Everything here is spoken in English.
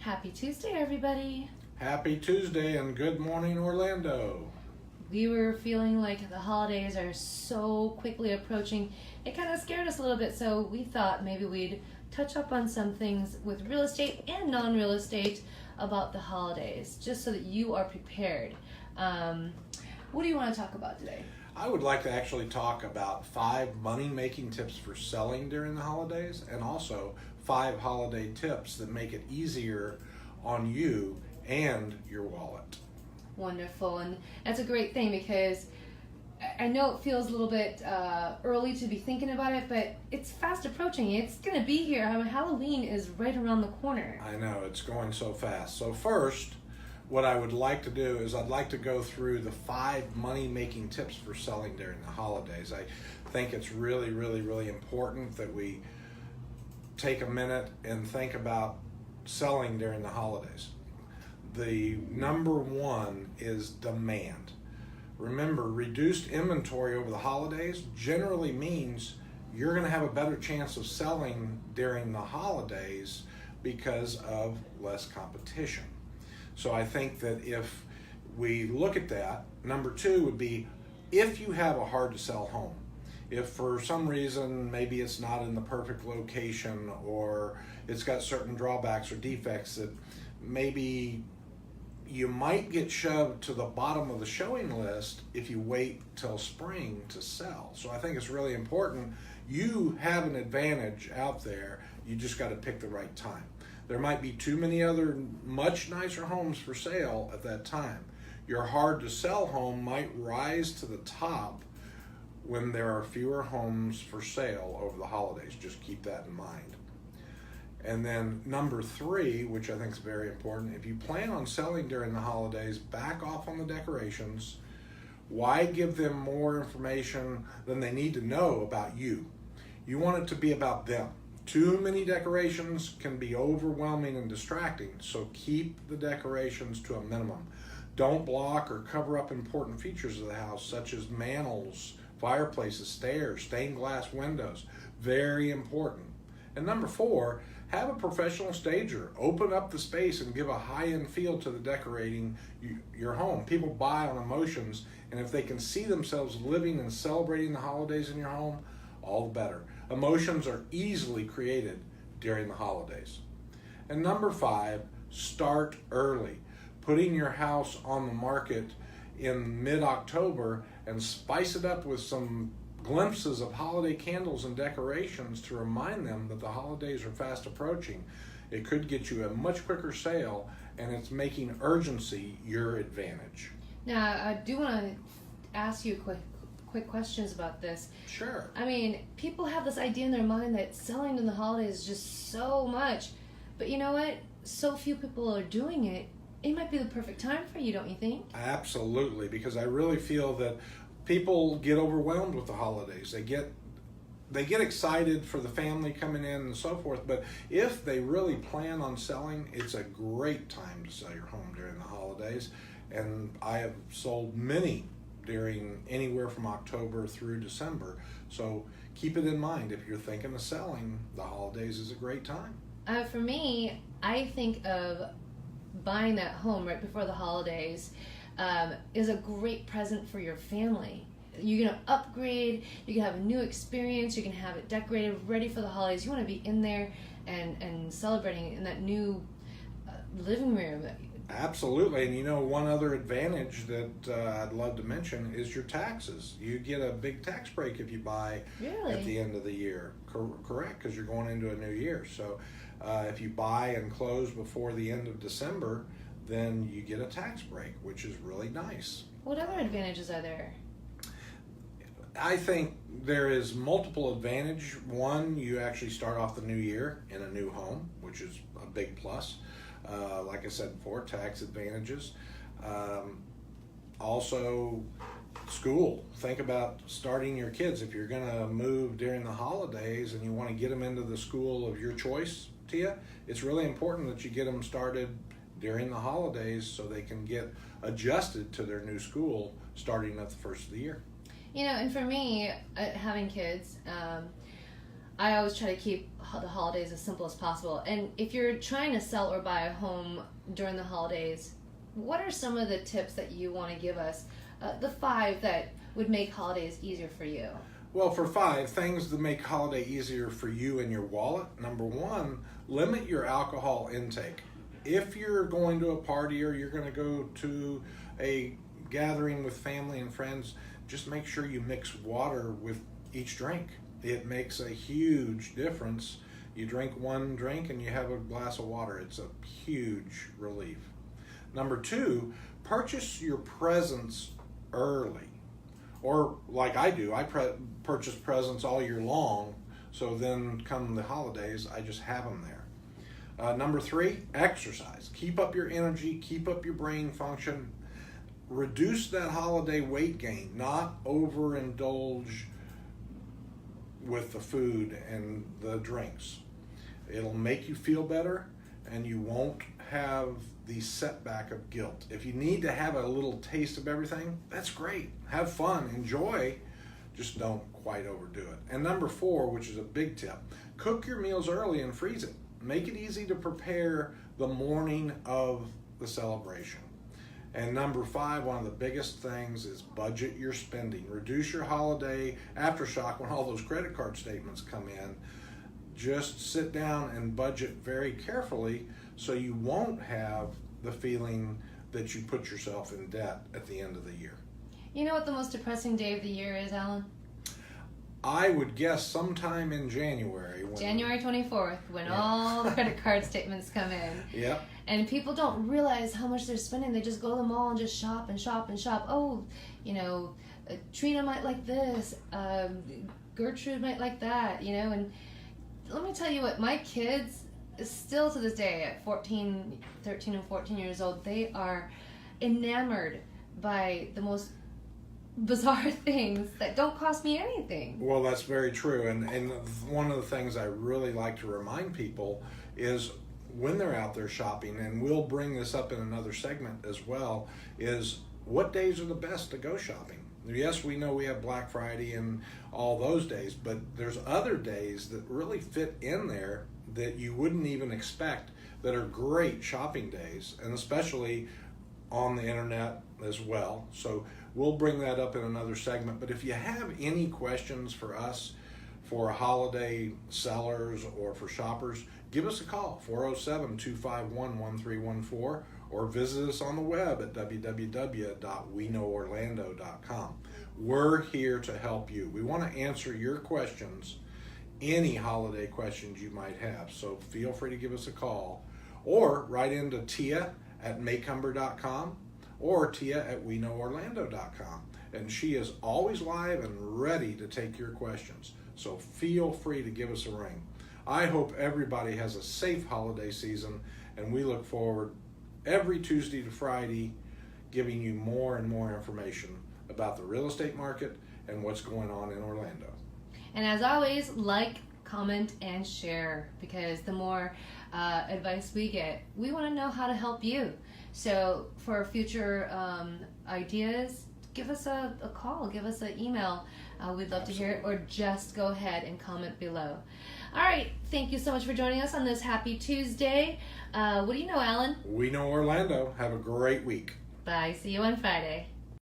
Happy Tuesday, everybody. Happy Tuesday and good morning, Orlando. We were feeling like the holidays are so quickly approaching. It kind of scared us a little bit, so we thought maybe we'd touch up on some things with real estate and non-real estate about the holidays, just so that you are prepared. What do you want to talk about today? I would like to actually talk about 5 money-making tips for selling during the holidays, and also 5 holiday tips that make it easier on you and your wallet. Wonderful, and that's a great thing because I know it feels a little bit early to be thinking about it, but it's fast approaching. It's going to be here. I mean, Halloween is right around the corner. I know, it's going so fast. So first, what I would like to do is I'd like to go through the 5 money-making tips for selling during the holidays. I think it's really, really, really important that we take a minute and think about selling during the holidays. The number one is demand. Remember, reduced inventory over the holidays generally means you're going to have a better chance of selling during the holidays because of less competition. So I think that if we look at that, number 2 would be if you have a hard to sell home. If for some reason maybe it's not in the perfect location or it's got certain drawbacks or defects that maybe you might get shoved to the bottom of the showing list if you wait till spring to sell. So I think it's really important. You have an advantage out there. You just got to pick the right time. There might be too many other much nicer homes for sale at that time. Your hard to sell home might rise to the top when there are fewer homes for sale over the holidays. Just keep that in mind. And then number 3, which I think is very important, if you plan on selling during the holidays, back off on the decorations. Why give them more information than they need to know about you? You want it to be about them. Too many decorations can be overwhelming and distracting, so keep the decorations to a minimum. Don't block or cover up important features of the house, such as mantels, fireplaces, stairs, stained glass windows. Very important. And number 4, have a professional stager. Open up the space and give a high-end feel to the decorating your home. People buy on emotions, and if they can see themselves living and celebrating the holidays in your home, all the better. Emotions are easily created during the holidays. And number 5, start early. Putting your house on the market in mid-October and spice it up with some glimpses of holiday candles and decorations to remind them that the holidays are fast approaching. It could get you a much quicker sale, and it's making urgency your advantage. Now, I do want to ask you quick questions about this. Sure. I mean, people have this idea in their mind that selling in the holidays is just so much. But you know what? So few people are doing it. It might be the perfect time for you, don't you think? Absolutely, because I really feel that people get overwhelmed with the holidays. They get excited for the family coming in and so forth, but if they really plan on selling, it's a great time to sell your home during the holidays. And I have sold many during anywhere from October through December. So keep it in mind. If you're thinking of selling, the holidays is a great time. For me, I think of buying that home right before the holidays is a great present for your family. You're going to upgrade, you can have a new experience, you can have it decorated, ready for the holidays. You want to be in there and celebrating in that new living room. Absolutely, and you know, one other advantage that I'd love to mention is your taxes. You get a big tax break if you buy at the end of the year. Correct, because you're going into a new year. So if you buy and close before the end of December, then you get a tax break, which is really nice. What other advantages are there? I think there is multiple advantage. One, you actually start off the new year in a new home, which is a big plus. Like I said before, tax advantages. Also, school. Think about starting your kids. If you're going to move during the holidays and you want to get them into the school of your choice, Tia, it's really important that you get them started during the holidays so they can get adjusted to their new school starting at the first of the year. You know, and for me, having kids, I always try to keep the holidays as simple as possible. And if you're trying to sell or buy a home during the holidays, what are some of the tips that you want to give us? The 5 that would make holidays easier for you. Well, for 5 things that make holiday easier for you and your wallet. Number 1, limit your alcohol intake. If you're going to a party or you're going to go to a gathering with family and friends, just make sure you mix water with each drink. It makes a huge difference. You drink one drink and you have a glass of water. It's a huge relief. Number 2, purchase your presents early. Or like I do, I purchase presents all year long, so then come the holidays, I just have them there. Number 3, exercise. Keep up your energy, keep up your brain function. Reduce that holiday weight gain, not overindulge with the food and the drinks. It'll make you feel better, and you won't have the setback of guilt. If you need to have a little taste of everything, that's great. Have fun, enjoy, just don't quite overdo it. And number 4, which is a big tip, cook your meals early and freeze it. Make it easy to prepare the morning of the celebration. And number 5, one of the biggest things is budget your spending. Reduce your holiday aftershock when all those credit card statements come in. Just sit down and budget very carefully so you won't have the feeling that you put yourself in debt at the end of the year. You know what the most depressing day of the year is, Alan? I would guess sometime in January. January 24th, when all the credit card statements come in. Yep. And people don't realize how much they're spending. They just go to the mall and just shop and shop and shop. Oh, Trina might like this. Gertrude might like that, And let me tell you what, my kids, still to this day, at 13 and 14 years old, they are enamored by the most bizarre things that don't cost me anything. Well, that's very true. And one of the things I really like to remind people is when they're out there shopping, and we'll bring this up in another segment as well, is what days are the best to go shopping? Yes, we know we have Black Friday and all those days, but there's other days that really fit in there that you wouldn't even expect that are great shopping days, and especially on the internet as well. So we'll bring that up in another segment. But if you have any questions for us, for holiday sellers or for shoppers, give us a call, 407-251-1314, or visit us on the web at www.weknoworlando.com. We're here to help you. We want to answer your questions, any holiday questions you might have. So feel free to give us a call, or write into Tia at maycumber.com or Tia at weknoworlando.com. And she is always live and ready to take your questions. So feel free to give us a ring. I hope everybody has a safe holiday season, and we look forward every Tuesday to Friday giving you more and more information about the real estate market and what's going on in Orlando. And as always, like, comment, and share, because the more advice we get, we want to know how to help you. So for future ideas, give us a call, give us an email. We'd love to hear it, or just go ahead and comment below. All right, thank you so much for joining us on this happy Tuesday. What do you know, Alan? We Know Orlando. Have a great week. Bye. See you on Friday.